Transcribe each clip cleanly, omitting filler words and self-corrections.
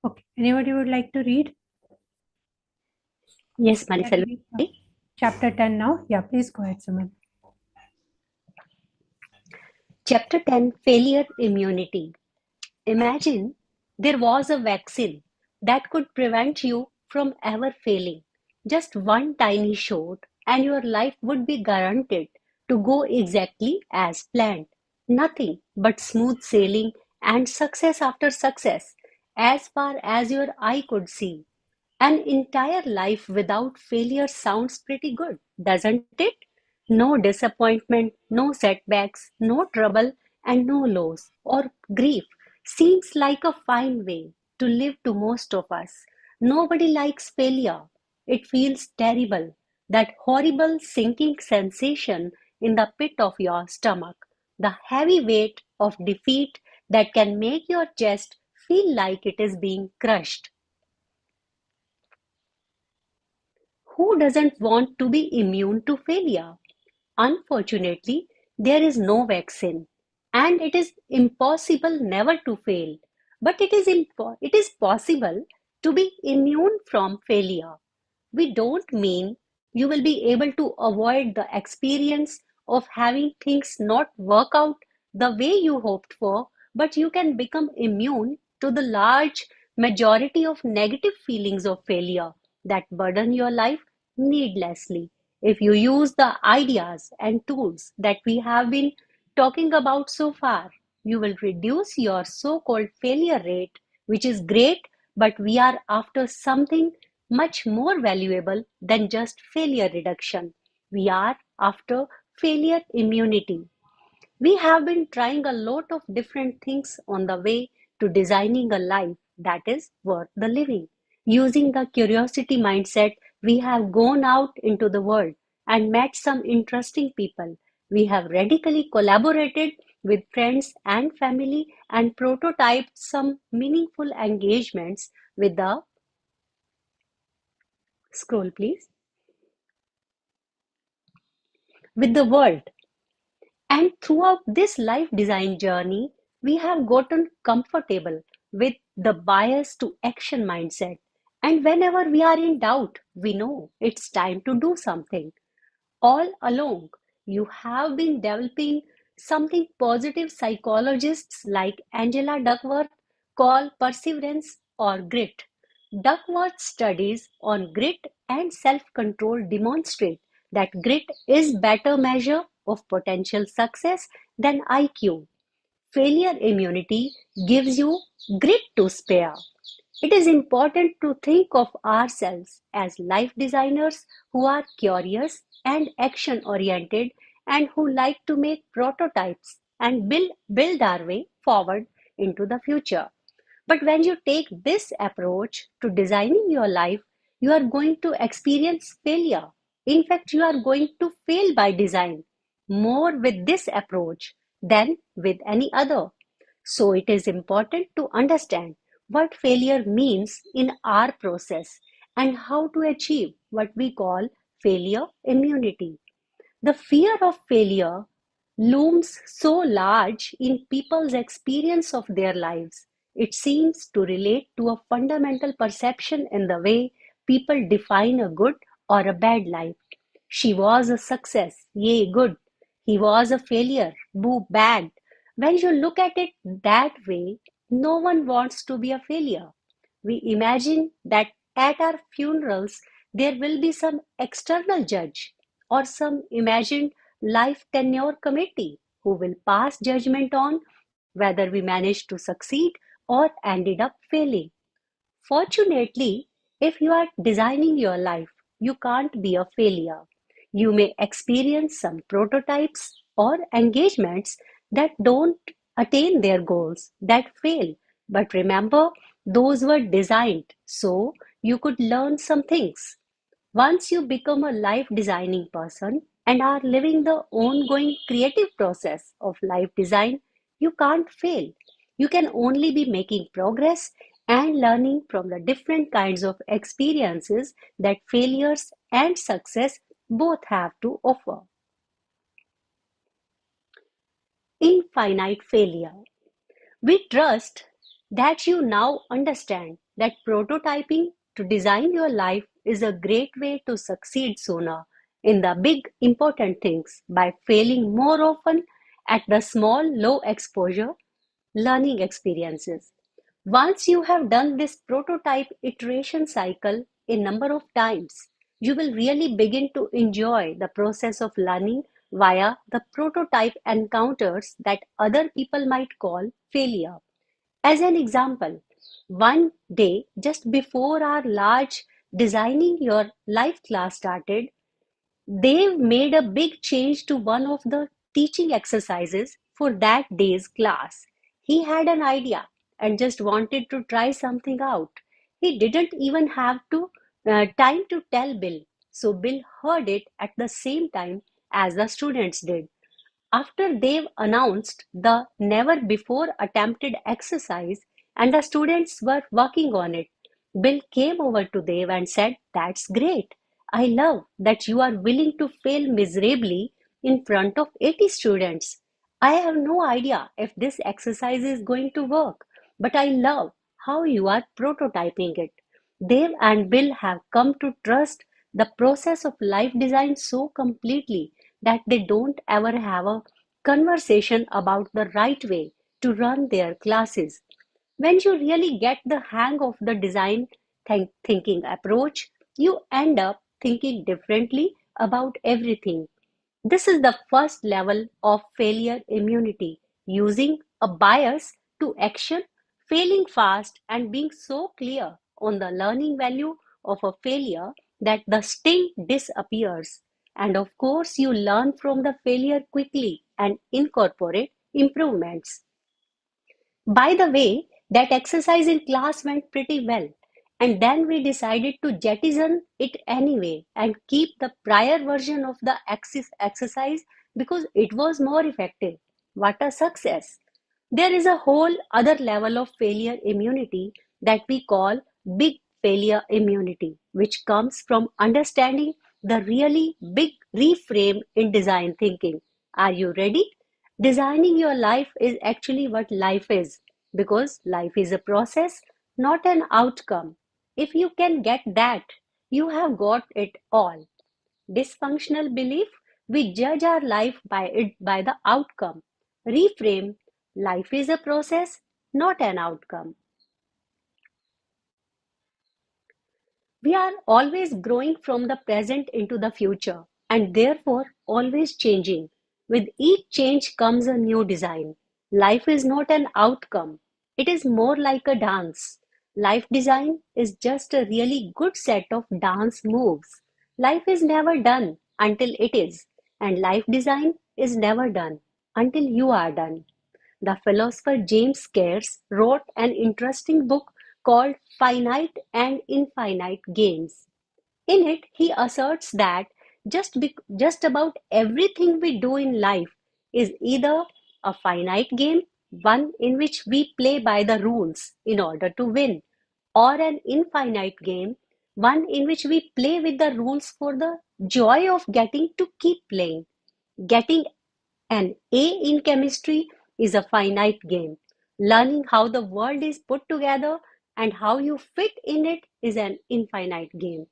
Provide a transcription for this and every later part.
Okay. Anybody would like to read? Yes, Can Manisal. read chapter 10 now? Yeah, please go ahead, Suman. Chapter 10, Failure Immunity. Imagine there was a vaccine that could prevent you from ever failing. Just one tiny shot, and your life would be guaranteed to go exactly as planned. Nothing but smooth sailing and success after success, as far as your eye could see. An entire life without failure sounds pretty good, doesn't it? No disappointment, no setbacks, no trouble, and no loss or grief seems like a fine way to live to most of us. Nobody likes failure. It feels terrible, that horrible sinking sensation in the pit of your stomach, the heavy weight of defeat that can make your chest feel like it is being crushed. Who doesn't want to be immune to failure? Unfortunately, there is no vaccine, and it is impossible never to fail. But it is possible to be immune from failure. We don't mean you will be able to avoid the experience of having things not work out the way you hoped for, but you can become immune to the large majority of negative feelings of failure that burden your life needlessly. If you use the ideas and tools that we have been talking about so far, you will reduce your so called failure rate, which is great, but we are after something much more valuable than just failure reduction. We are after failure immunity. We have been trying a lot of different things on the way to designing a life that is worth the living. Using the curiosity mindset, we have gone out into the world and met some interesting people. We have radically collaborated with friends and family and prototyped some meaningful engagements with the scroll, please, with the world. And throughout this life design journey, we have gotten comfortable with the bias to action mindset. And whenever we are in doubt, we know it's time to do something. All along, you have been developing something positive psychologists like Angela Duckworth call perseverance or grit. Duckworth's studies on grit and self-control demonstrate that grit is better measure of potential success than IQ. Failure immunity gives you grit to spare. It is important to think of ourselves as life designers who are curious and action oriented and who like to make prototypes and build our way forward into the future. But when you take this approach to designing your life, you are going to experience failure. In fact, you are going to fail by design more with this approach than with any other. So it is important to understand what failure means in our process and how to achieve what we call failure immunity. The fear of failure looms so large in people's experience of their lives. It seems to relate to a fundamental perception in the way people define a good or a bad life. She was a success, yay, good. He was a failure, boo, bad. When you look at it that way, no one wants to be a failure. We imagine that at our funerals there will be some external judge or some imagined life tenure committee who will pass judgment on whether we managed to succeed or ended up failing. Fortunately, if you are designing your life, you can't be a failure. You may experience some prototypes or engagements that don't attain their goals, that fail. But remember, those were designed so you could learn some things. Once you become a life designing person and are living the ongoing creative process of life design, you can't fail. You can only be making progress and learning from the different kinds of experiences that failures and success both have to offer. Infinite failure. We trust That you now understand that prototyping to design your life is a great way to succeed sooner in the big important things by failing more often at the small low exposure learning experiences. Once you have done this prototype iteration cycle a number of times, you will really begin to enjoy the process of learning via the prototype encounters that other people might call failure. As an example, one day just before our large designing your life class started, they made a big change to one of the teaching exercises for that day's class. He had an idea and just wanted to try something out. He didn't even have to time to tell Bill. So Bill heard it at the same time as the students did. After they've announced the never before attempted exercise and the students were working on it, Bill came over to Dave and said, "That's great. I love that you are willing to fail miserably in front of 80 students. I have no idea if this exercise is going to work, but I love how you are prototyping it." Dave and Bill have come to trust the process of life design so completely that they don't ever have a conversation about the right way to run their classes. When you really get the hang of the design thinking approach, you end up thinking differently about everything. This is the first level of failure immunity, using a bias to action, failing fast, and being so clear on the learning value of a failure that the sting disappears. And of course, you learn from the failure quickly and incorporate improvements. By the way, that exercise in class went pretty well, and then we decided to jettison it anyway and keep the prior version of the exercise because it was more effective. What a success! There is a whole other level of failure immunity that we call big failure immunity, which comes from understanding the really big reframe in design thinking. Are you ready? Designing your life is actually what life is, because life is a process, not an outcome. If you can get that, you have got it all. Dysfunctional belief: we judge our life by the outcome. Reframe: life is a process, not an outcome. We are always growing from the present into the future, and therefore always changing. With each change comes a new design. Life is not an outcome, it is more like a dance. Life design is just a really good set of dance moves. Life is never done until it is, and life design is never done until you are done. The philosopher James Cairns wrote an interesting book called Finite and Infinite Games. In it, he asserts that just about everything we do in life is either a finite game, one in which we play by the rules in order to win, or an infinite game, one in which we play with the rules for the joy of getting to keep playing. Getting an A in chemistry is a finite game. Learning how the world is put together and how you fit in it is an infinite game.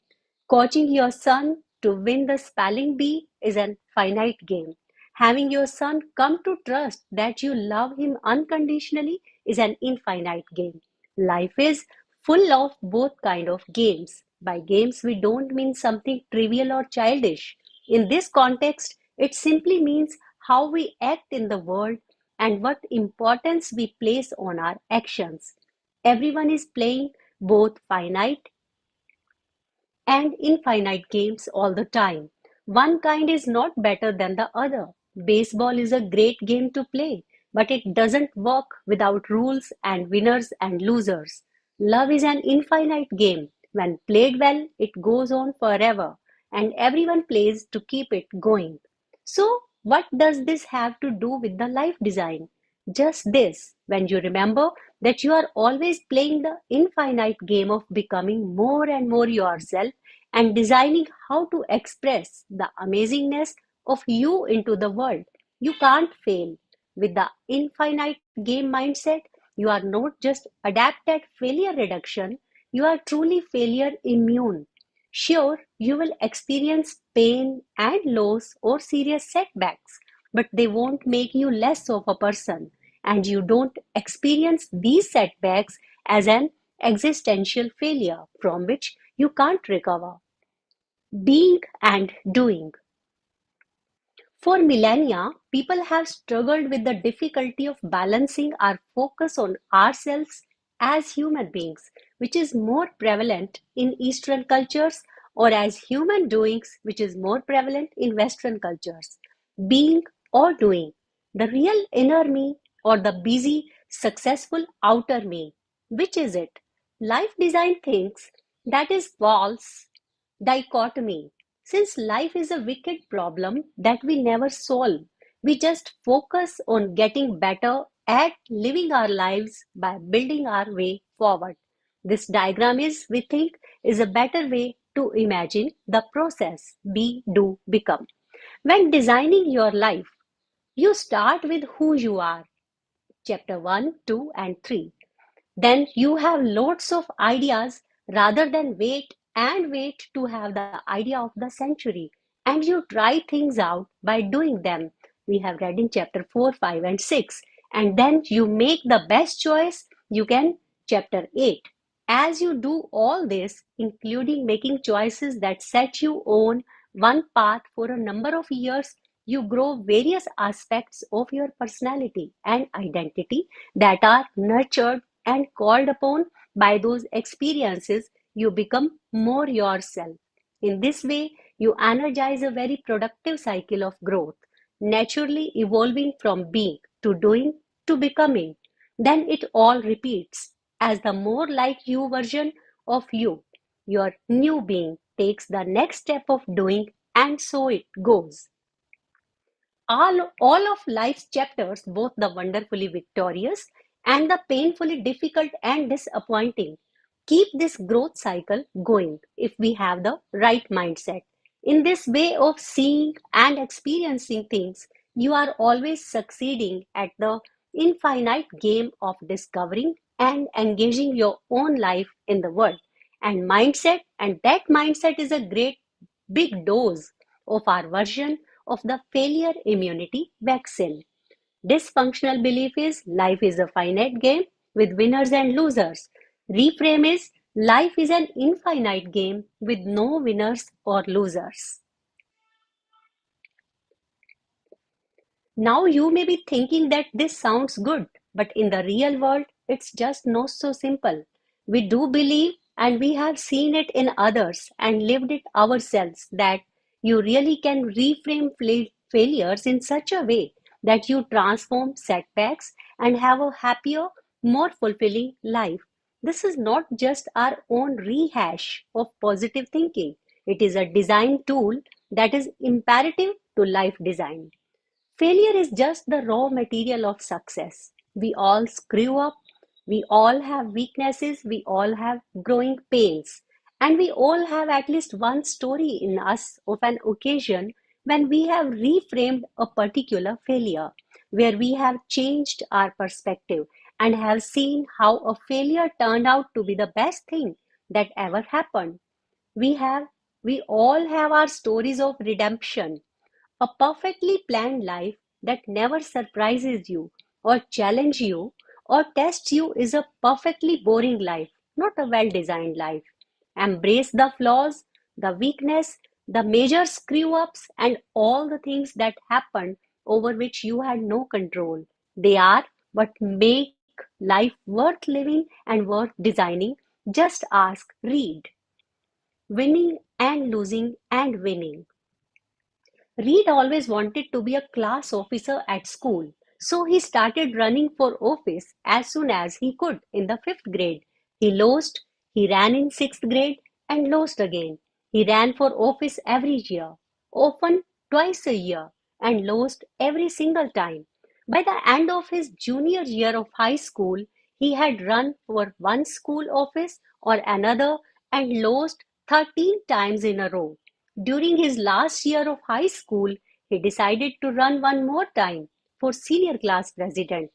Coaching your son to win the spelling bee is an finite game. Having your son come to trust that you love him unconditionally is an infinite game. Life is full of both kind of games. By games, we don't mean something trivial or childish. In this context, it simply means how we act in the world and what importance we place on our actions. Everyone is playing both finite and infinite games all the time. One kind is not better than the other. Baseball is a great game to play, but it doesn't work without rules and winners and losers. Love is an infinite game. When played well, it goes on forever, and everyone plays to keep it going. So, what does this have to do with the life design? Just this: when you remember that you are always playing the infinite game of becoming more and more yourself and designing how to express the amazingness of you into the world, you can't fail. With the infinite game mindset, You are not just adept at failure reduction, you are truly failure immune. Sure, you will experience pain and loss or serious setbacks, but they won't make you less of a person, and you don't experience these setbacks as an existential failure from which you can't recover. Being and doing. For millennia, people have struggled with the difficulty of balancing our focus on ourselves as human beings, which is more prevalent in Eastern cultures, or as human doings, which is more prevalent in Western cultures. Being or doing, the real inner me or the busy, successful outer me. Which is it? Life design thinks that is false dichotomy. Since life is a wicked problem that we never solve, we just focus on getting better at living our lives by building our way forward. This diagram is, we think, is a better way to imagine the process be, do, become. When designing your life, you start with who you are, chapter 1, 2, and 3. Then you have lots of ideas rather than wait to have the idea of the century. And you try things out by doing them. We have read in chapter 4, 5, and 6. And then you make the best choice you can, chapter 8. As you do all this, including making choices that set you on one path for a number of years, you grow various aspects of your personality and identity that are nurtured and called upon by those experiences. You become more yourself. In this way, you energize a very productive cycle of growth, naturally evolving from being to doing to becoming. Then it all repeats as the more like you version of you, your new being takes the next step of doing, and so it goes. All of life's chapters, both the wonderfully victorious and the painfully difficult and disappointing, keep this growth cycle going if we have the right mindset. In this way of seeing and experiencing things, you are always succeeding at the infinite game of discovering and engaging your own life in the world. And that mindset is a great big dose of our version of the failure immunity vaccine. Dysfunctional belief is life is a finite game with winners and losers. Reframe is life is an infinite game with no winners or losers. Now you may be thinking that this sounds good, but in the real world, it's just not so simple. We do believe, and we have seen it in others and lived it ourselves, that you really can reframe failures in such a way that you transform setbacks and have a happier, more fulfilling life. This is not just our own rehash of positive thinking, it is a design tool that is imperative to life design. Failure is just the raw material of success. We all screw up, we all have weaknesses, we all have growing pains, and we all have at least one story in us of an occasion when we have reframed a particular failure, where we have changed our perspective and have seen how a failure turned out to be the best thing that ever happened. We have we all have our stories of redemption. A perfectly planned life that never surprises you or challenges you or tests you is a perfectly boring life, not a well designed life. Embrace the flaws, the weakness, the major screw ups, and all the things that happen over which you had no control. They are what make life worth living and worth designing. Just ask, read. Winning and losing and winning. Reed always wanted to be a class officer at school, so he started running for office as soon as he could in the fifth grade. He lost, he ran in sixth grade and lost again. He ran for office every year, often twice a year, and lost every single time. By the end of his junior year of high school, he had run for one school office or another and lost 13 times in a row. During his last year of high school, he decided to run one more time for senior class president.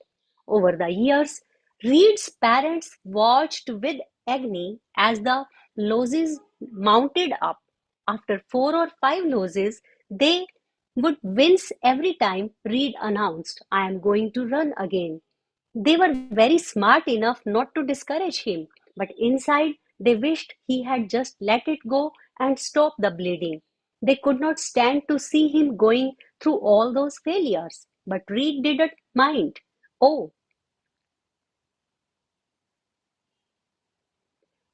Over the years, Reed's parents watched with agony as the losses mounted up. After 4 or 5 losses, they would wince every time Reed announced, I am going to run again. They were very smart enough not to discourage him, but inside they wished he had just let it go and stopped the bleeding. They could not stand to see him going through all those failures. But Reed didn't mind. Oh,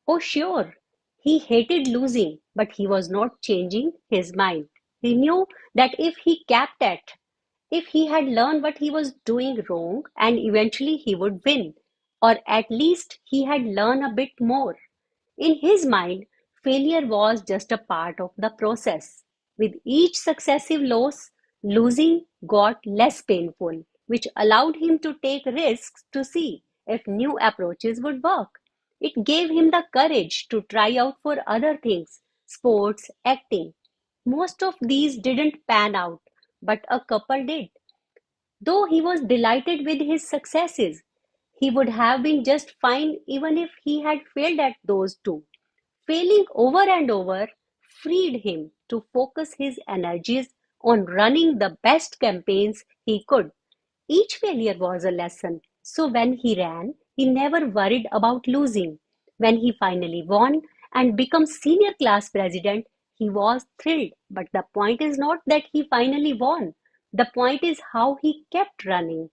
oh, sure. He hated losing, but he was not changing his mind. He knew that if he kept at, if he had learned what he was doing wrong, and eventually he would win, or at least he had learned a bit more. In his mind, failure was just a part of the process. With each successive loss, losing got less painful, which allowed him to take risks to see if new approaches would work. It gave him the courage to try out for other things, sports, acting. Most of these didn't pan out, but a couple did. Though he was delighted with his successes, he would have been just fine even if he had failed at those too. Failing over and over freed him to focus his energies on running the best campaigns he could. Each failure was a lesson, so when he ran, he never worried about losing. When he finally won and became senior class president, he was thrilled. But the point is not that he finally won. The point is how he kept running.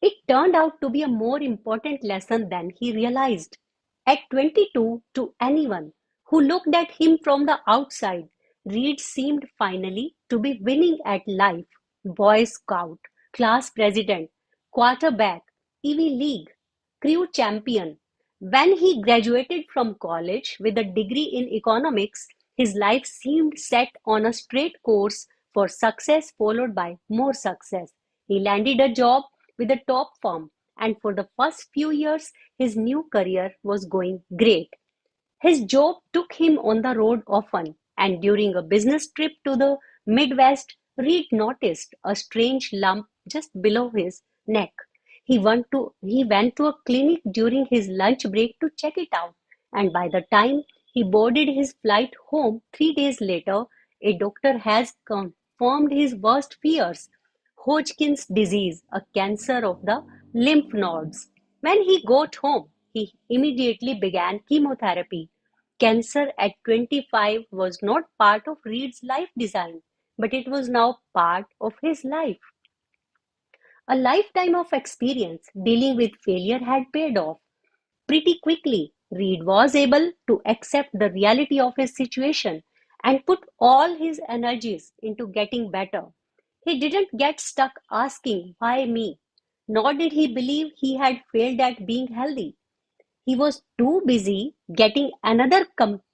It turned out to be a more important lesson than he realized. At 22, to anyone who looked at him from the outside, Reed seemed finally to be winning at life. Boy Scout, class president, quarterback, Ivy League, crew champion. When he graduated from college with a degree in economics, his life seemed set on a straight course for success followed by more success. He landed a job with a top firm, and for the first few years, his new career was going great. His job took him on the road often, and during a business trip to the Midwest, Reed noticed a strange lump just below his neck. He went to a clinic during his lunch break to check it out, and by the time he boarded his flight home 3 days later, a doctor has confirmed his worst fears: Hodgkin's disease, a cancer of the lymph nodes. When he got home, he immediately began chemotherapy. Cancer at 25 was not part of Reed's life design, but it was now part of his life. A lifetime of experience dealing with failure had paid off. Pretty quickly, Reed was able to accept the reality of his situation and put all his energies into getting better. He didn't get stuck asking, why me? Nor did he believe he had failed at being healthy. He was too busy getting another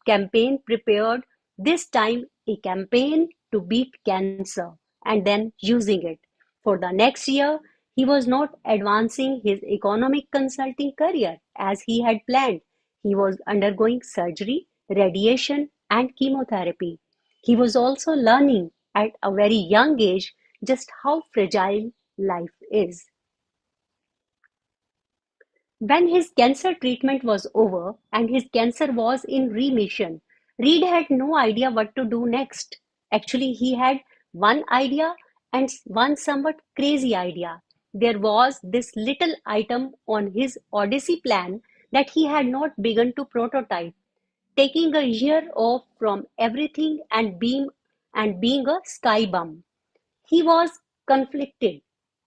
campaign prepared, this time a campaign to beat cancer, and then using it. For the next year, he was not advancing his economic consulting career as he had planned. He was undergoing surgery, radiation, and chemotherapy. He was also learning at a very young age just how fragile life is. When his cancer treatment was over and his cancer was in remission, Reed had no idea what to do next. Actually, he had one idea and one somewhat crazy idea. There was this little item on his Odyssey plan that he had not begun to prototype: taking a year off from everything and being a sky bum. He was conflicted.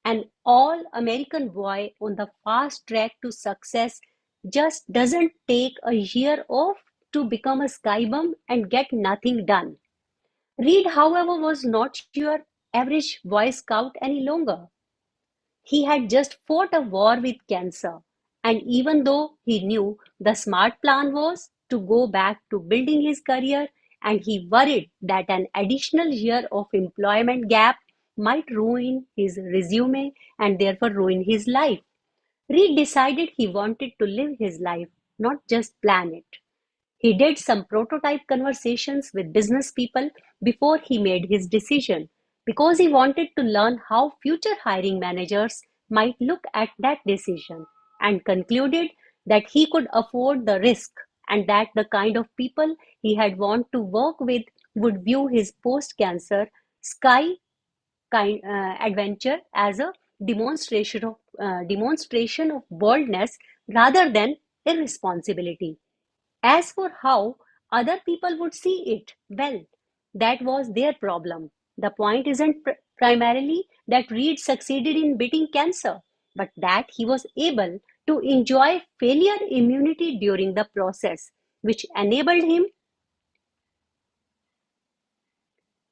An all-American boy on the fast track to success just doesn't take a year off to become a skybum and get nothing done. Reed, however, was not your average Boy Scout any longer. He had just fought a war with cancer, and even though he knew the smart plan was to go back to building his career, and he worried that an additional year of employment gap might ruin his resume and therefore ruin his life, Reed decided he wanted to live his life, not just plan it. He did some prototype conversations with business people before he made his decision because he wanted to learn how future hiring managers might look at that decision and concluded that he could afford the risk and that the kind of people he had want to work with would view his post-cancer sky adventure as a demonstration of boldness rather than irresponsibility. As for how other people would see it, well, that was their problem. The point isn't primarily that Reed succeeded in beating cancer, but that he was able to enjoy failure immunity during the process, which enabled him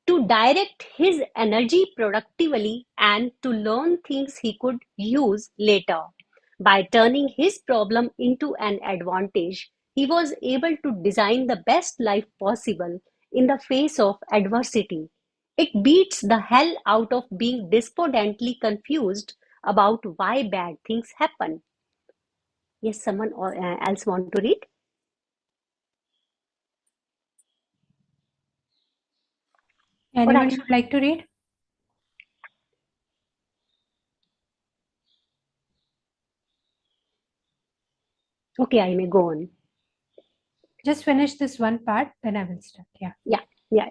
to direct his energy productively and to learn things he could use later. By turning his problem into an advantage, he was able to design the best life possible in the face of adversity. It beats the hell out of being despondently confused about why bad things happen. Yes, someone else want to read? Or Anyone actually, would like to read? okay, I may go on. Just finish this one part, then I will start. Yeah. Yeah.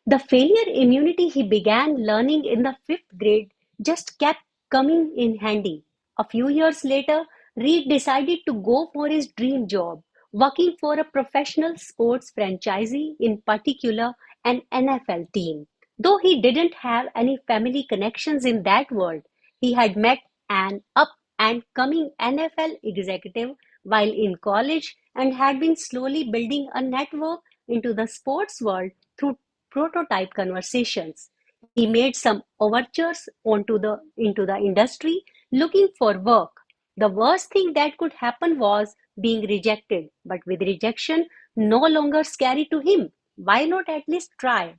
The failure immunity he began learning in the fifth grade just kept coming in handy. A few years later, Reed decided to go for his dream job, working for a professional sports franchisee, in particular an NFL team. Though he didn't have any family connections in that world, he had met an up and coming NFL executive while in college and had been slowly building a network into the sports world through prototype conversations. He made some overtures into the industry looking for work. The worst thing that could happen was being rejected, but with rejection no longer scary to him, why not at least try?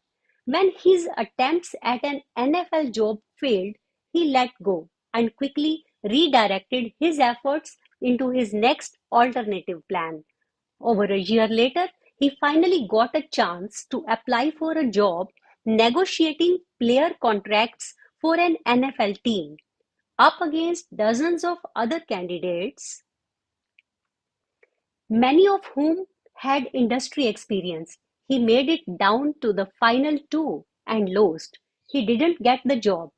When his attempts at an NFL job failed, he let go and quickly redirected his efforts into his next alternative plan. Over a year later, he finally got a chance to apply for a job negotiating player contracts for an NFL team. Up against dozens of other candidates, many of whom had industry experience, he made it down to the final two and lost. He didn't get the job.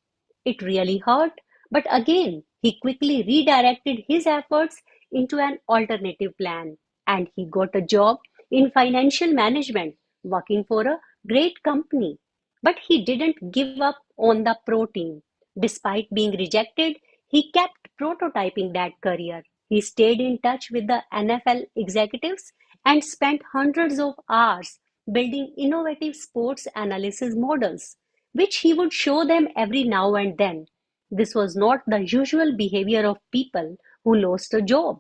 It really hurt, but again, he quickly redirected his efforts into an alternative plan and he got a job in financial management working for a great company. But he didn't give up on the pro team. Despite being rejected, he kept prototyping that career. He stayed in touch with the NFL executives and spent hundreds of hours building innovative sports analysis models, which he would show them every now and then. This was not the usual behavior of people who lost a job.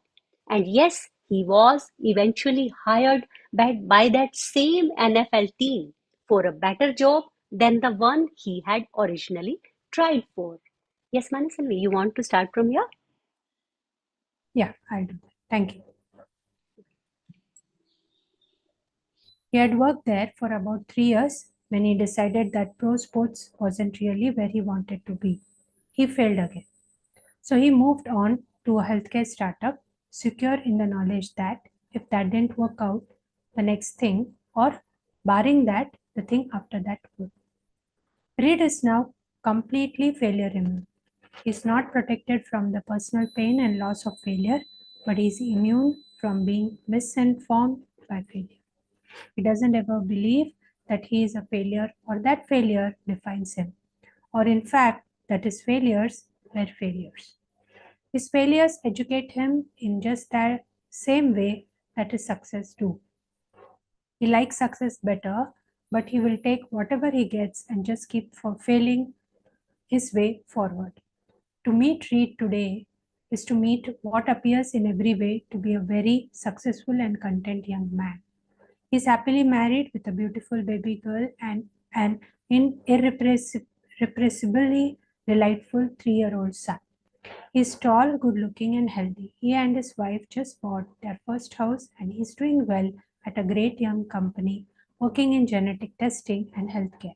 And yes, he was eventually hired by that same NFL team for a better job than the one he had originally tried for. Yes, Manasalvi, you want to start from here? Yeah, I'll do that. Thank you. He had worked there for about 3 years when he decided that pro sports wasn't really where he wanted to be. He failed again. So he moved on to a healthcare startup, secure in the knowledge that if that didn't work out, the next thing, or barring that, the thing after that would. Reed is now completely failure immune. He's not protected from the personal pain and loss of failure, but he's immune from being misinformed by failure. He doesn't ever believe that he is a failure or that failure defines him, or in fact, that his failures were failures. His failures educate him in just that same way that his success do. He likes success better, but he will take whatever he gets and just keep for failing his way forward. To meet Reed today is to meet what appears in every way to be a very successful and content young man. He is happily married with a beautiful baby girl and an irrepressibly delightful 3-year-old son. He is tall, good looking, and healthy. He and his wife just bought their first house and he is doing well at a great young company working in genetic testing and healthcare.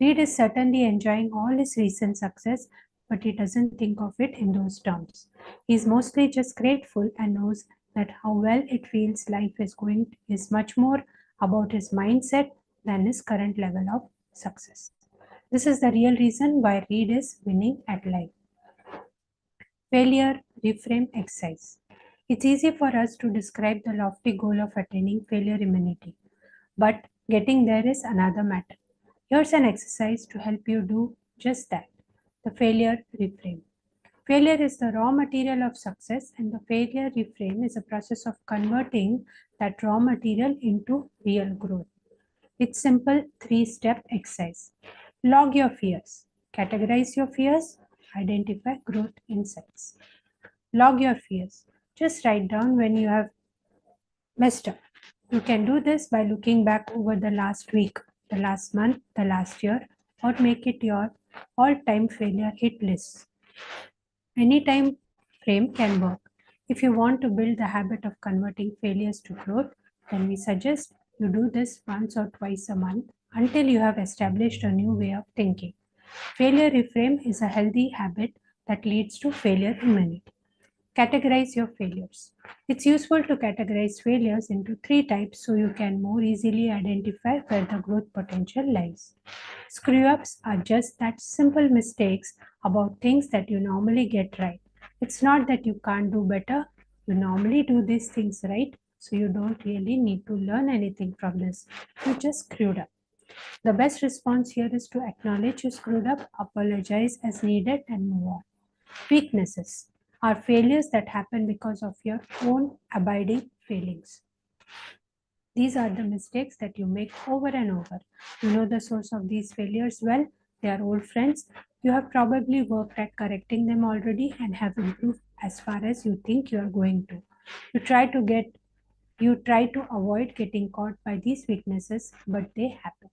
Reed is certainly enjoying all his recent success, but he doesn't think of it in those terms. He's mostly just grateful and knows that how well it feels life is going is much more about his mindset than his current level of success. This is the real reason why Reid is winning at life. Failure reframe exercise. It's easy for us to describe the lofty goal of attaining failure immunity, but getting there is another matter. Here's an exercise to help you do just that. The failure reframe. Failure is the raw material of success, and the failure reframe is a process of converting that raw material into real growth. It's simple three-step exercise. Log your fears. Categorize your fears. Identify growth insights. Log your fears. Just write down when you have messed up. You can do this by looking back over the last week, the last month, the last year, or make it your all-time failure hit list. Any time frame can work. If you want to build the habit of converting failures to growth, then we suggest you do this once or twice a month until you have established a new way of thinking. Failure reframe is a healthy habit that leads to failure immunity. Categorize your failures. It's useful to categorize failures into three types so you can more easily identify where the growth potential lies. Screw ups are just that simple mistakes about things that you normally get right. It's not that you can't do better, you normally do these things right, so you don't really need to learn anything from this. You just screwed up. The best response here is to acknowledge you screwed up, apologize as needed, and move on. Weaknesses are failures that happen because of your own abiding failings. These are the mistakes that you make over and over. You know the source of these failures well. They are old friends. You have probably worked at correcting them already and have improved as far as you think you are going to. You try to avoid getting caught by these weaknesses, but they happen.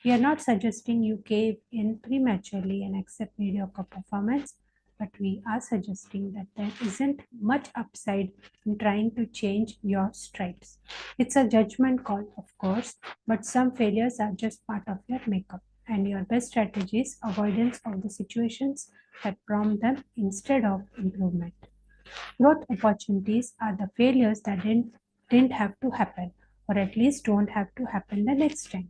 We are not suggesting you cave in prematurely and accept mediocre performance, but we are suggesting that there isn't much upside in trying to change your stripes. It's a judgment call, of course, but some failures are just part of your makeup, and your best strategy is avoidance of the situations that prompt them instead of improvement. Growth opportunities are the failures that didn't have to happen, or at least don't have to happen the next time.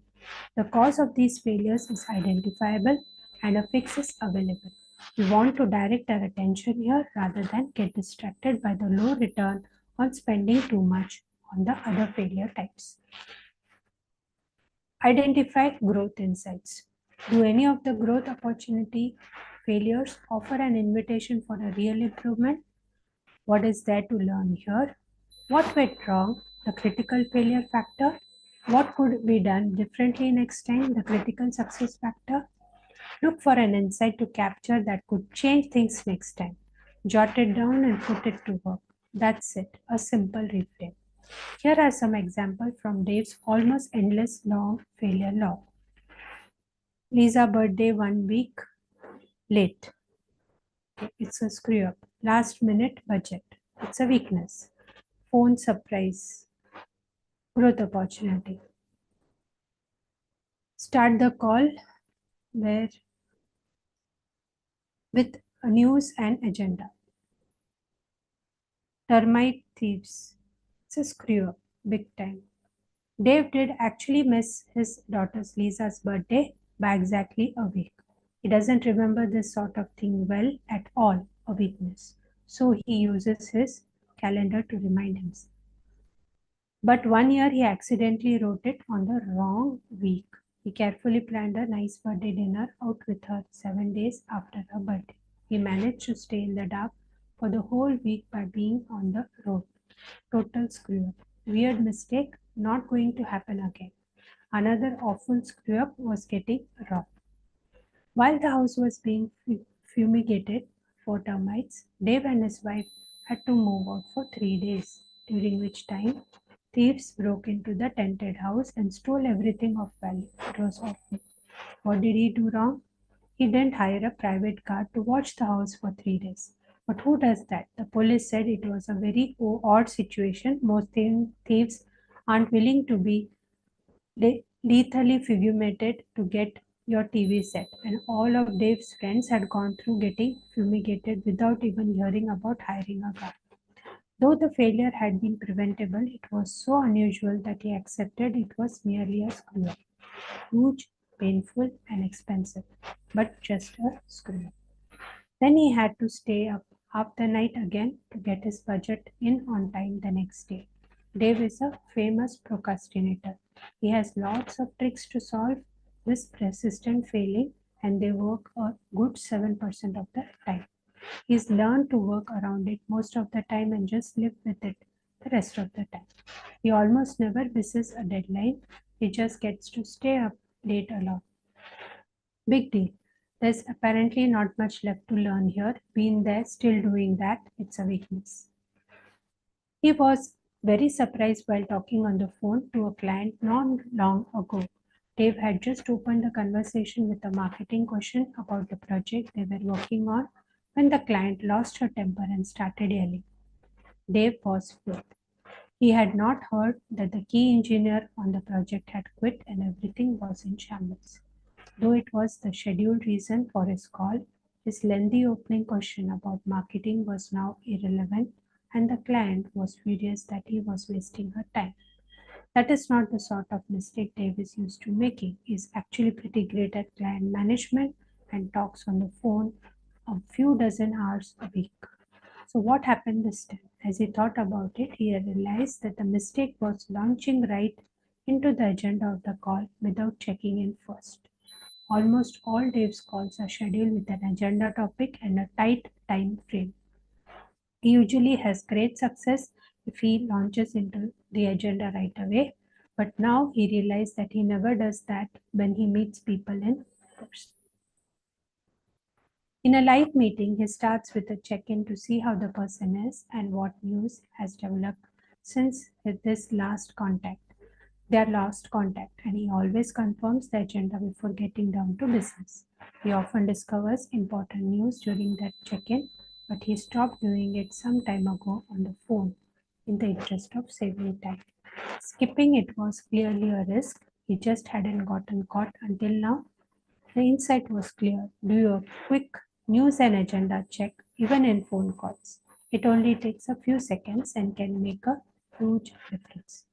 The cause of these failures is identifiable and a fix is available. We want to direct our attention here rather than get distracted by the low return on spending too much on the other failure types. Identify growth insights. Do any of the growth opportunity failures offer an invitation for a real improvement? What is there to learn here? What went wrong? The critical failure factor? What could be done differently next time? The critical success factor? Look for an insight to capture that could change things next time. Jot it down and put it to work. That's it, a simple reframe. Here are some examples from Dave's almost endless long failure log. Lisa birthday 1 week late. It's a screw up. Last minute budget. It's a weakness. Phone surprise. Growth opportunity. Start the call where with a news and agenda. Termite thieves. It's a screw up. Big time. Dave did actually miss his daughter Lisa's birthday by exactly a week. He doesn't remember this sort of thing well at all, a weakness. So he uses his calendar to remind himself. But one year he accidentally wrote it on the wrong week. He carefully planned a nice birthday dinner out with her 7 days after her birthday. He managed to stay in the dark for the whole week by being on the road. Total screw up. Weird mistake, not going to happen again. Another awful screw up was getting robbed. While the house was being fumigated for termites, Dave and his wife had to move out for 3 days, during which time thieves broke into the tented house and stole everything of value. It was awful. What did he do wrong? He didn't hire a private guard to watch the house for 3 days. But who does that? The police said it was a very odd situation. Most thieves aren't willing to be lethally fumigated to get your TV set, and all of Dave's friends had gone through getting fumigated without even hearing about hiring a guard. Though the failure had been preventable, it was so unusual that he accepted it was merely a screw up. Huge, painful, and expensive, but just a screw up. Then he had to stay up half the night again to get his budget in on time the next day. Dave is a famous procrastinator. He has lots of tricks to solve this persistent failing, and they work a good 7% of the time. He's learned to work around it most of the time and just live with it the rest of the time. He almost never misses a deadline. He just gets to stay up late a lot. Big deal. There's apparently not much left to learn here. Been there, still doing that. It's a weakness. He was very surprised while talking on the phone to a client not long ago. Dave had just opened the conversation with a marketing question about the project they were working on when the client lost her temper and started yelling. Dave was floored. He had not heard that the key engineer on the project had quit and everything was in shambles. Though it was the scheduled reason for his call, his lengthy opening question about marketing was now irrelevant, and the client was furious that he was wasting her time. That is not the sort of mistake Dave is used to making. He is actually pretty great at client management and talks on the phone a few dozen hours a week. So, what happened this time? As he thought about it, he realized that the mistake was launching right into the agenda of the call without checking in first. Almost all Dave's calls are scheduled with an agenda topic and a tight time frame. He usually has great success if he launches into the agenda right away, but now he realized that he never does that when he meets people in person. In a live meeting, he starts with a check-in to see how the person is and what news has developed since this last contact, their last contact, and he always confirms the agenda before getting down to business. He often discovers important news during that check-in, but he stopped doing it some time ago on the phone in the interest of saving time. Skipping it was clearly a risk. He just hadn't gotten caught until now. The insight was clear. Do a quick news and agenda check, even in phone calls. It only takes a few seconds and can make a huge difference.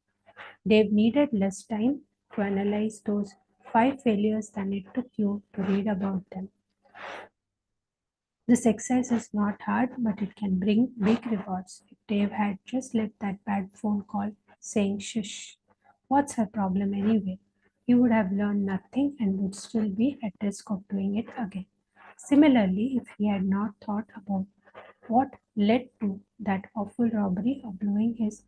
Dave needed less time to analyze those 5 failures than it took you to read about them. This exercise is not hard, but it can bring big rewards. If Dave had just left that bad phone call saying, shush, what's her problem anyway? He would have learned nothing and would still be at risk of doing it again. Similarly, if he had not thought about what led to that awful robbery of blowing his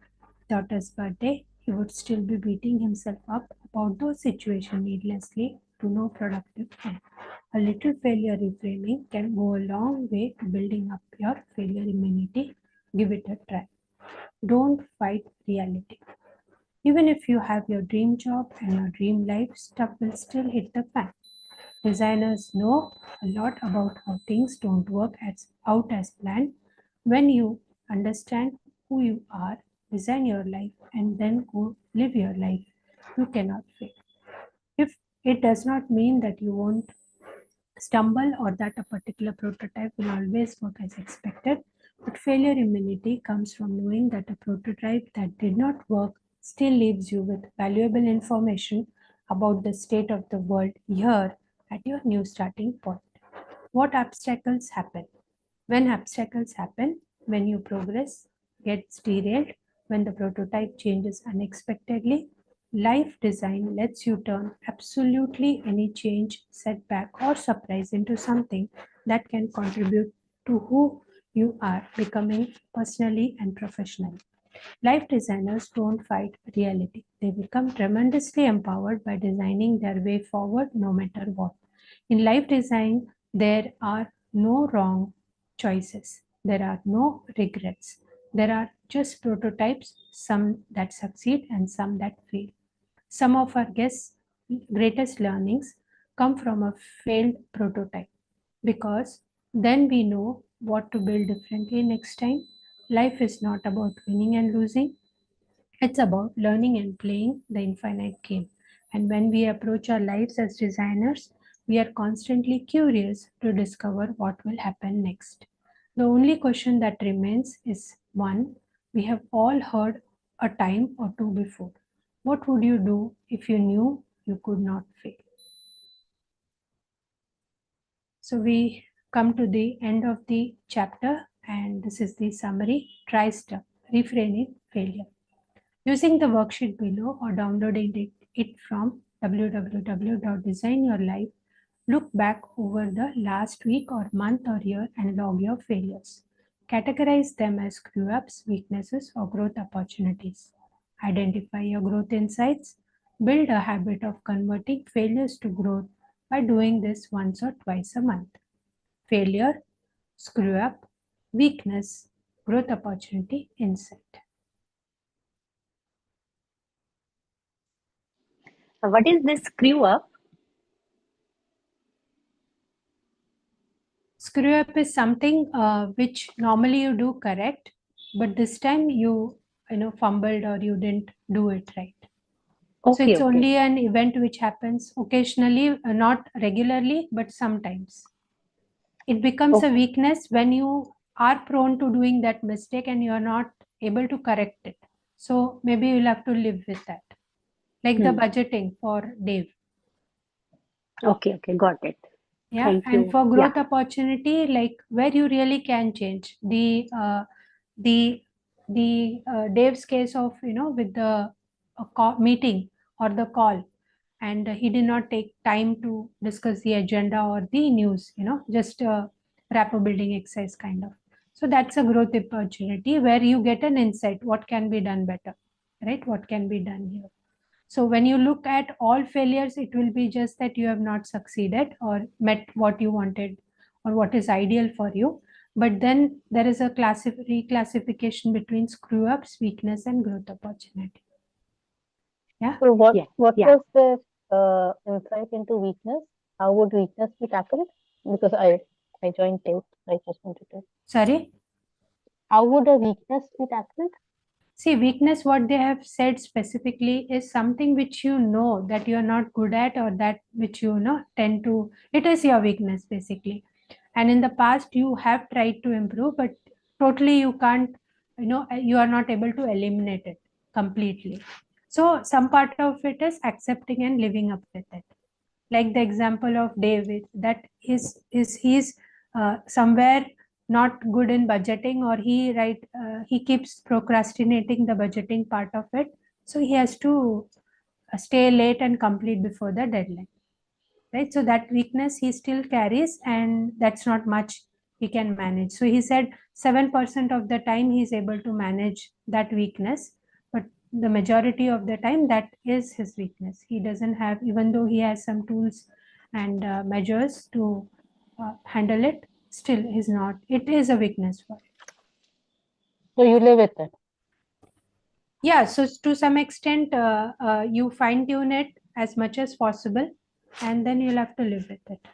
daughter's birthday, he would still be beating himself up about those situations needlessly to no productive end. A little failure reframing can go a long way to building up your failure immunity. Give it a try. Don't fight reality. Even if you have your dream job and your dream life, stuff will still hit the fan. Designers know a lot about how things don't work out as planned. When you understand who you are, design your life, and then go live your life, you cannot fail. If it does not mean that you won't stumble or that a particular prototype will always work as expected, but failure immunity comes from knowing that a prototype that did not work still leaves you with valuable information about the state of the world here at your new starting point. What obstacles happen? When obstacles happen, when your progress gets derailed, when the prototype changes unexpectedly, life design lets you turn absolutely any change, setback, or surprise into something that can contribute to who you are becoming personally and professionally. Life designers don't fight reality. They become tremendously empowered by designing their way forward no matter what. In life design, there are no wrong choices. There are no regrets. There are just prototypes, some that succeed and some that fail. Some of our greatest learnings come from a failed prototype because then we know what to build differently next time. Life is not about winning and losing, it's about learning and playing the infinite game. And when we approach our lives as designers, we are constantly curious to discover what will happen next. The only question that remains is one we have all heard a time or two before. What would you do if you knew you could not fail? So we come to the end of the chapter, and this is the summary. Try stuff, refraining failure. Using the worksheet below or downloading it from www.designyourlife, look back over the last week or month or year and log your failures. Categorize them as screw-ups, weaknesses, or growth opportunities. Identify your growth insights. Build a habit of converting failures to growth by doing this once or twice a month. Failure, screw-up, weakness, growth opportunity, insight. What is this screw up? Screw up is something which normally you do correct, but this time you fumbled or you didn't do it right. So Okay, it's okay. only an event which happens occasionally, not regularly, but sometimes. It becomes a weakness when you are prone to doing that mistake and you are not able to correct it. So maybe you'll have to live with that. Like the budgeting for Dave. Okay, okay, got it. Yeah, Thank and you. for Yeah. growth opportunity, like where you really can change the Dave's case of with the meeting or the call, and he did not take time to discuss the agenda or the news, just a rapport building exercise kind of. So that's a growth opportunity where you get an insight what can be done better, right? What can be done here. So when you look at all failures, it will be just that you have not succeeded or met what you wanted or what is ideal for you. But then there is a reclassification between screw ups, weakness, and growth opportunity. Yeah. So what Yeah, what yeah. was the insight into weakness? How would weakness be tackled? Because I joined late. I just wanted to. Sorry. How would a weakness be tackled? See, weakness, what they have said specifically is something which you know that you are not good at or that which tend to, it is your weakness basically. And in the past, you have tried to improve, but totally you can't, you are not able to eliminate it completely. So some part of it is accepting and living up with it. Like the example of David, that he's somewhere not good in budgeting, or he keeps procrastinating the budgeting part of it, so he has to stay late and complete before the deadline, right? So that weakness he still carries, and that's not much he can manage. So he said 7% of the time he's able to manage that weakness, but the majority of the time that is his weakness. He doesn't have, even though he has some tools and measures to handle it, still is not, it is a weakness for him. So you live with it. Yeah, so to some extent you fine tune it as much as possible, and then you'll have to live with it.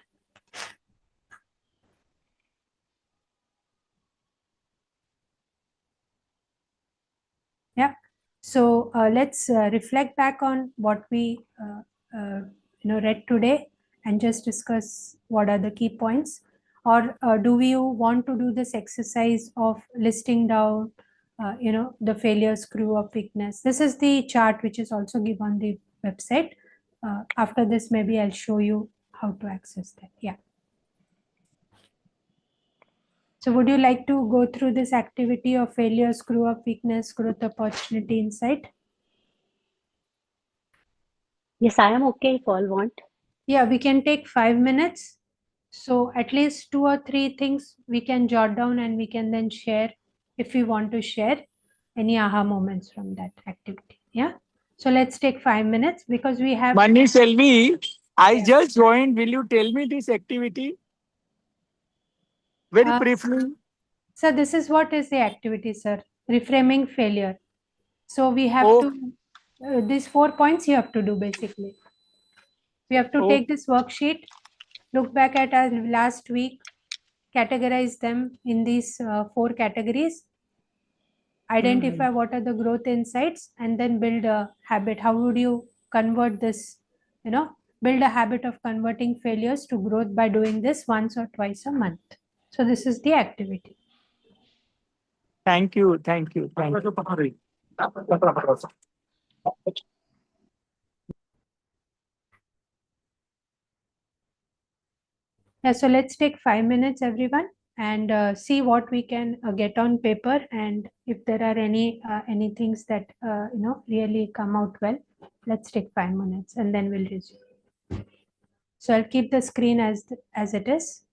Yeah. So let's reflect back on what we read today and just discuss what are the key points. Or do you want to do this exercise of listing down, the failure, screw up, weakness? This is the chart which is also given on the website. After this, maybe I'll show you how to access that. Yeah. So would you like to go through this activity of failure, screw up, weakness, growth, opportunity, insight? Yes, I am okay if all want. Yeah, we can take 5 minutes. So at least 2 or 3 things we can jot down, and we can then share if we want to share any aha moments from that activity. Yeah. So let's take 5 minutes because we have. Mani Selvi, I Yeah. just joined. Will you tell me this activity? Very briefly. So this is what is the activity, sir. Reframing failure. So we have Oh. to, these 4 points you have to do basically. We have to take this worksheet, look back at our last week, categorize them in these 4 categories, identify what are the growth insights, and then build a habit. How would you convert this, Build a habit of converting failures to growth by doing this once or twice a month. So this is the activity. Thank you. Thank you. Thank you. Yeah, so let's take 5 minutes, everyone, and see what we can get on paper, and if there are any things that really come out well. Let's take 5 minutes, and then we'll resume. So I'll keep the screen as it is.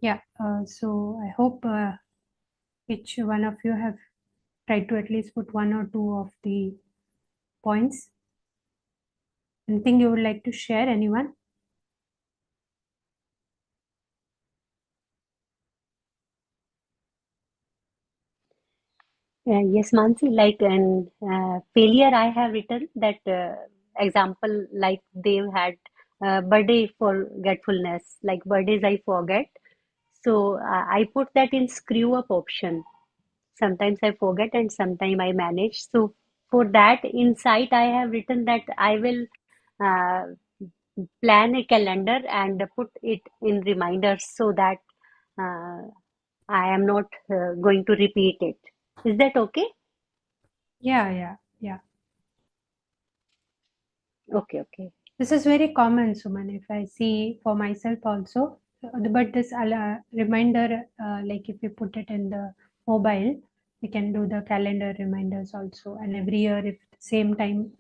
Yeah, so I hope each one of you have tried to at least put one or two of the points. Anything you would like to share, anyone? Yes, Mansi, like an failure, I have written that example, like they've had birthday forgetfulness, like birthdays I forget. So I put that in screw up option. Sometimes I forget and sometimes I manage. So for that insight, I have written that I will uh, plan a calendar and put it in reminders so that uh, I am not going to repeat it. Is that okay? Yeah. Okay, okay. This is very common, Suman, if I see for myself also. But this reminder, like if you put it in the mobile, we can do the calendar reminders also. And every year, if same time,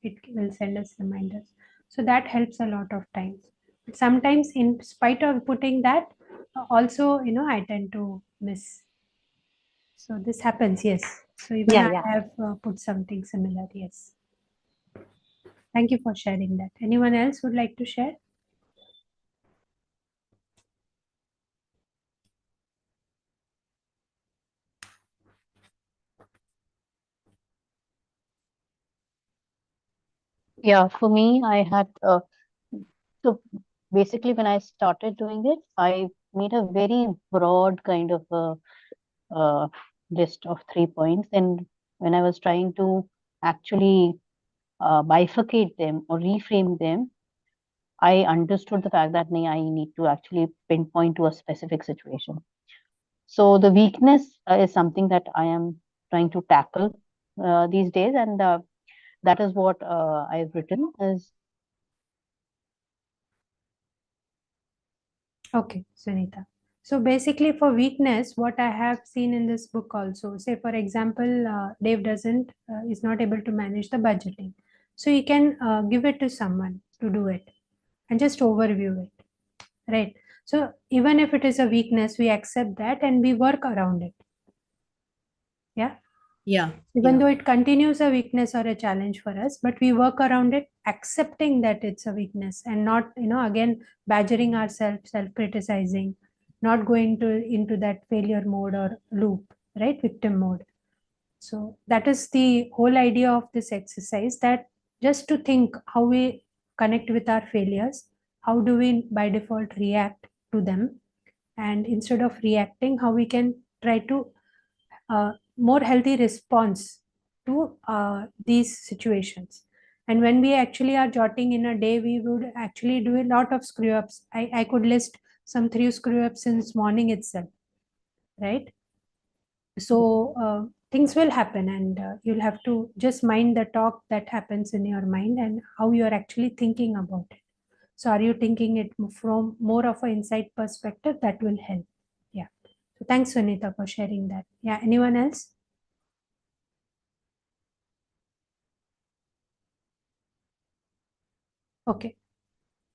it will send us reminders. So that helps a lot of times. But sometimes, in spite of putting that, also, I tend to miss. So this happens, yes. So even Yeah, I yeah. have put something similar, yes. Thank you for sharing that. Anyone else would like to share? Yeah, for me, I had so basically when I started doing it, I made a very broad kind of a list of 3 points, and when I was trying to actually bifurcate them or reframe them, I understood the fact that I need to actually pinpoint to a specific situation. So the weakness is something that I am trying to tackle these days, and that is what I've written as. Okay, Sunita. So basically, for weakness, what I have seen in this book also, say for example, Dave doesn't is not able to manage the budgeting, so he can give it to someone to do it and just overview it, right? So even if it is a weakness, we accept that and we work around it. Yeah. Yeah, Even yeah. though it continues a weakness or a challenge for us, but we work around it accepting that it's a weakness and not again badgering ourselves, self-criticizing, not going to into that failure mode or loop, right? Victim mode. So that is the whole idea of this exercise, that just to think how we connect with our failures, how do we by default react to them, and instead of reacting, how we can try to more healthy response to these situations. And when we actually are jotting in a day, we would actually do a lot of screw ups. I could list some 3 screw ups since morning itself, right? So things will happen, and you'll have to just mind the talk that happens in your mind and how you're actually thinking about it. So are you thinking it from more of an insight perspective? That will help. Yeah. So thanks, Sunita, for sharing that. Yeah. Anyone else? Okay.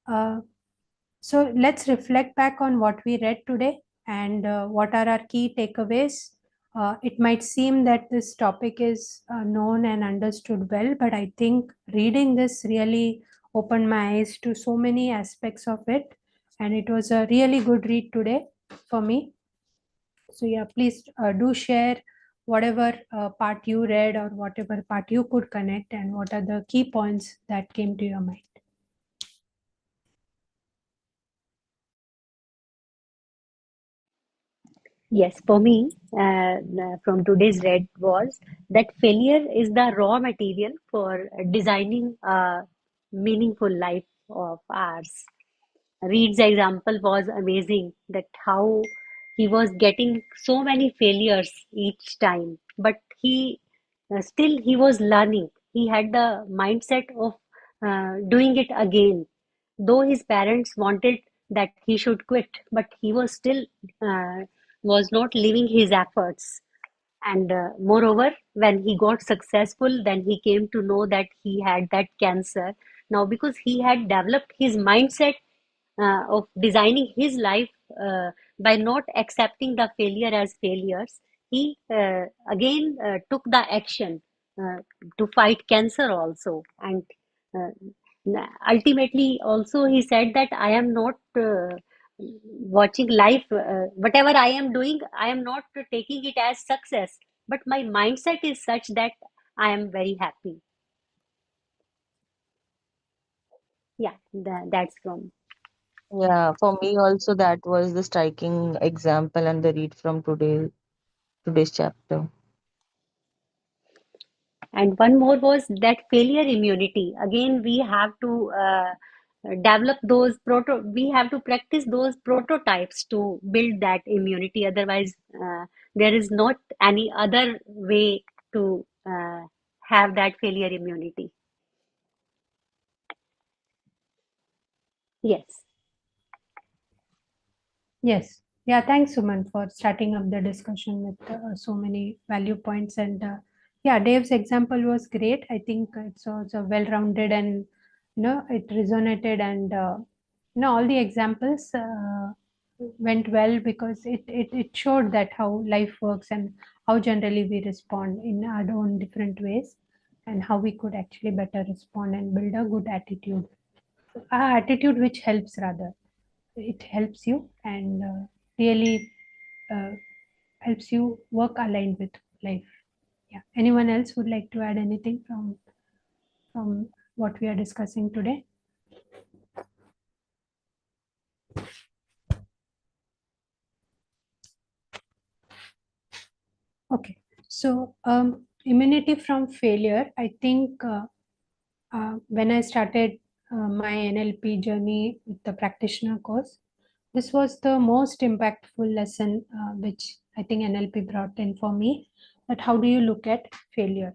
Uh, so let's reflect back on what we read today and what are our key takeaways. It might seem that this topic is known and understood well, but I think reading this really opened my eyes to so many aspects of it. And it was a really good read today for me. So, yeah, please do share whatever part you read or whatever part you could connect, and what are the key points that came to your mind. Yes, for me, from today's read was that failure is the raw material for designing a meaningful life of ours. Reed's example was amazing, that how he was getting so many failures each time, but still he was learning. He had the mindset of doing it again. Though his parents wanted that he should quit, but he was still was not leaving his efforts. And moreover, when he got successful, then he came to know that he had that cancer. Now, because he had developed his mindset of designing his life uh, by not accepting the failure as failures, he again took the action to fight cancer also. And uh, ultimately, also, he said that I am not watching life, whatever I am doing, I am not taking it as success, but my mindset is such that I am very happy. Yeah, that's from. Yeah, for me also that was the striking example and the read from today's chapter. And one more was that failure immunity. Again, we have to develop those we have to practice those prototypes to build that immunity. Otherwise, there is not any other way to have that failure immunity. Yes. Yes. Yeah, thanks, Suman, for starting up the discussion with so many value points. And yeah, Dave's example was great. I think it's also well-rounded, and it resonated, and all the examples went well, because it showed that how life works and how generally we respond in our own different ways, and how we could actually better respond and build a good attitude, attitude which helps, rather it helps you, and really uh, helps you work aligned with life. Yeah, anyone else would like to add anything from what we are discussing today? Okay, so immunity from failure, I think when I started my NLP journey with the practitioner course, this was the most impactful lesson which I think NLP brought in for me, that how do you look at failure?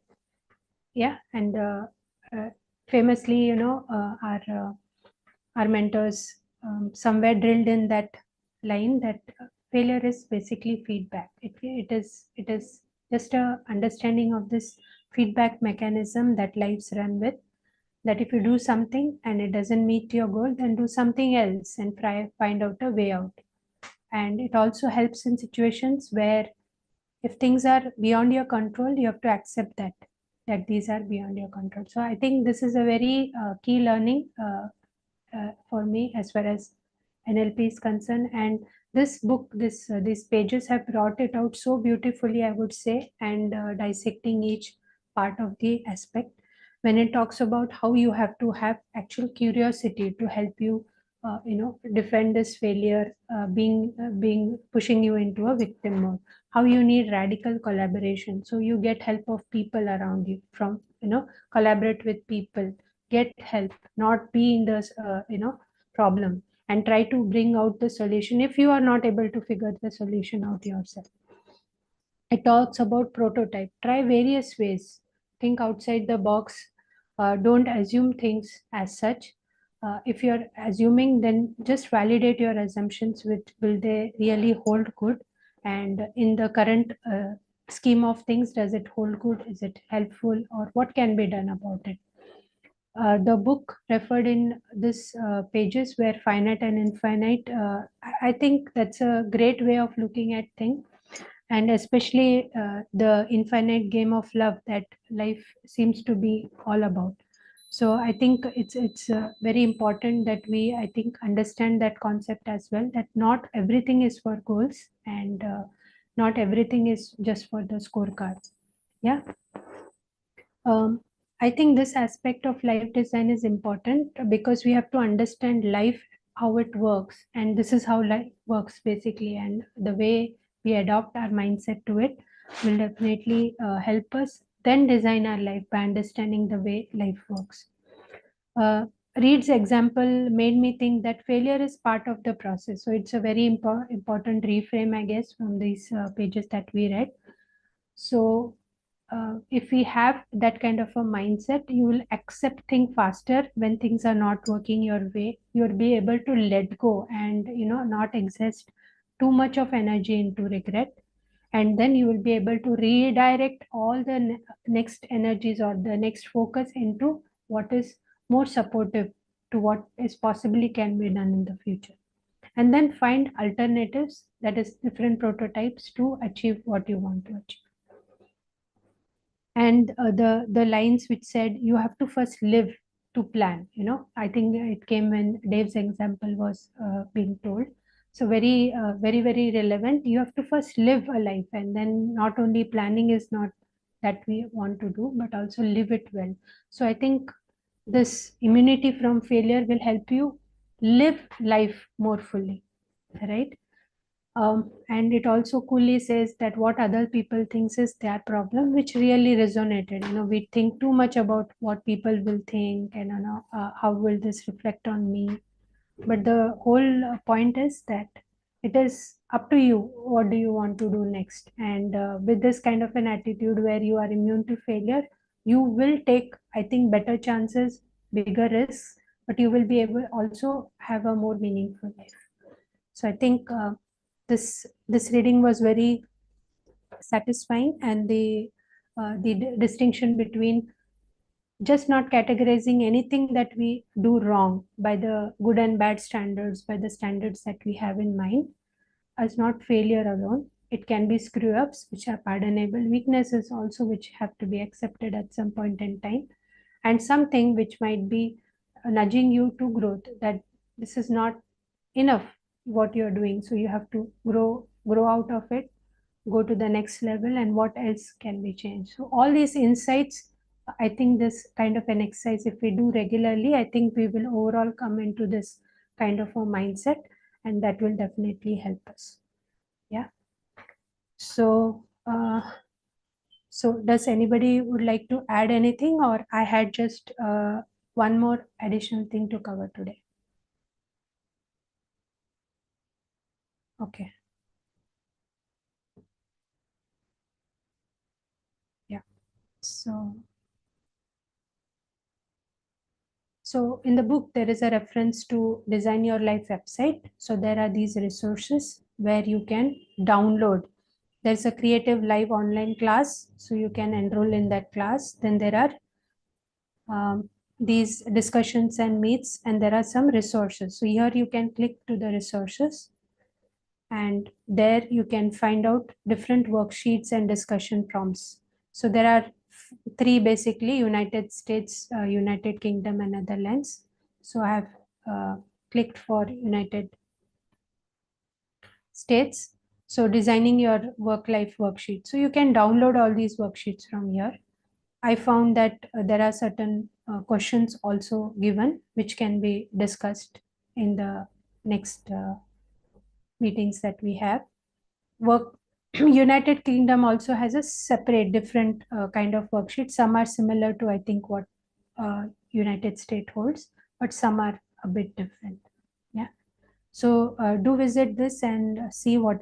Yeah, and uh, famously, our mentors somewhere drilled in that line that failure is basically feedback. It is just a understanding of this feedback mechanism that lives run with, that if you do something and it doesn't meet your goal, then do something else and try find out a way out. And it also helps in situations where if things are beyond your control, you have to accept that these are beyond your control. So I think this is a very key learning for me as far as NLP is concerned. And this book, these pages have brought it out so beautifully, I would say, and dissecting each part of the aspect, when it talks about how you have to have actual curiosity to help you defend this failure, being pushing you into a victim mode, how you need radical collaboration, so you get help of people around you, from collaborate with people, get help, not be in the problem, and try to bring out the solution if you are not able to figure the solution out yourself. It talks about prototype, try various ways, think outside the box, don't assume things as such. If you're assuming, then just validate your assumptions with, will they really hold good, and in the current scheme of things, does it hold good, is it helpful, or what can be done about it. The book referred in this pages were finite and infinite. I think that's a great way of looking at things, and especially the infinite game of love that life seems to be all about. So I think it's very important that we, I think, understand that concept as well, that not everything is for goals, and not everything is just for the scorecard. Yeah. I think this aspect of life design is important, because we have to understand life, how it works, and this is how life works basically. And the way we adopt our mindset to it will definitely help us then design our life by understanding the way life works. Uh, Reed's example made me think that failure is part of the process. So it's a very important reframe, I guess, from these pages that we read. So if we have that kind of a mindset, you will accept things faster when things are not working your way. You'll be able to let go and not exist too much of energy into regret, and then you will be able to redirect all the next energies or the next focus into what is more supportive to what is possibly can be done in the future. and then find alternatives, that is different prototypes to achieve what you want to achieve. And the lines which said you have to first live to plan, I think it came when Dave's example was being told. So very relevant. You have to first live a life, and then not only planning is not that we want to do, but also live it well. So I think this immunity from failure will help you live life more fully, right? And it also coolly says that what other people thinks is their problem, which really resonated. We think too much about what people will think, and how will this reflect on me. But the whole point is that it is up to you. What do you want to do next? And with this kind of an attitude where you are immune to failure, you will take, I think, better chances, bigger risks, but you will be able also have a more meaningful life. So I think this reading was very satisfying, and the distinction between just not categorizing anything that we do wrong by the good and bad standards, by the standards that we have in mind, as not failure alone. It can be screw ups, which are pardonable, weaknesses also, which have to be accepted at some point in time, and something which might be nudging you to growth, that this is not enough what you're doing, so you have to grow out of it, go to the next level, and what else can be changed. So all these insights, I think this kind of an exercise, if we do regularly, I think we will overall come into this kind of a mindset, and that will definitely help us. Yeah. So so does anybody would like to add anything, or I had just one more additional thing to cover today? Okay. Yeah. So in the book, there is a reference to Design Your Life website. So there are these resources where you can download. There's a creative live online class, so you can enroll in that class. Then there are these discussions and meets, and there are some resources. So here you can click to the resources, and there you can find out different worksheets and discussion prompts. So there are three basically: United States, United Kingdom, and Netherlands. So I have clicked for United States. So designing your work life worksheet. So you can download all these worksheets from here. I found that there are certain questions also given, which can be discussed in the next meetings that we have. United Kingdom also has a separate different kind of worksheet. Some are similar to, I think, what United States holds, but some are a bit different. Yeah. So do visit this and see what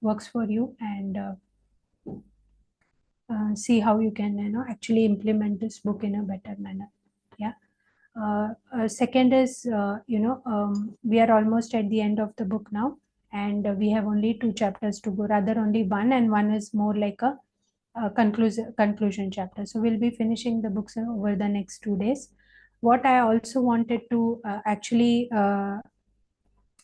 works for you, and see how you can actually implement this book in a better manner. Yeah. Second is, we are almost at the end of the book now, and we have only 2 chapters to go, rather only one, and one is more like a conclusion chapter. So we'll be finishing the books over the next 2 days. What I also wanted to actually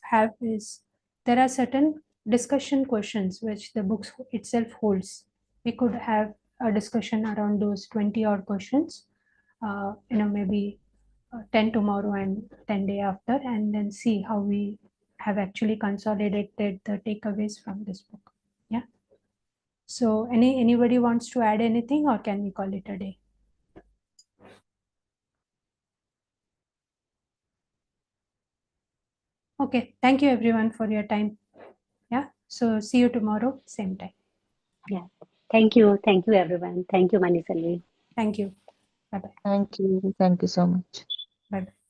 have is, there are certain discussion questions which the books itself holds. We could have a discussion around those 20 odd questions, maybe 10 tomorrow and 10 day after, and then see how we have actually consolidated the takeaways from this book. Yeah. So anybody wants to add anything, or can we call it a day? Okay. Thank you everyone for your time. Yeah. So see you tomorrow, same time. Yeah. Thank you. Thank you, everyone. Thank you, Manisalvi. Thank you. Bye-bye. Thank you. Thank you so much. Bye-bye.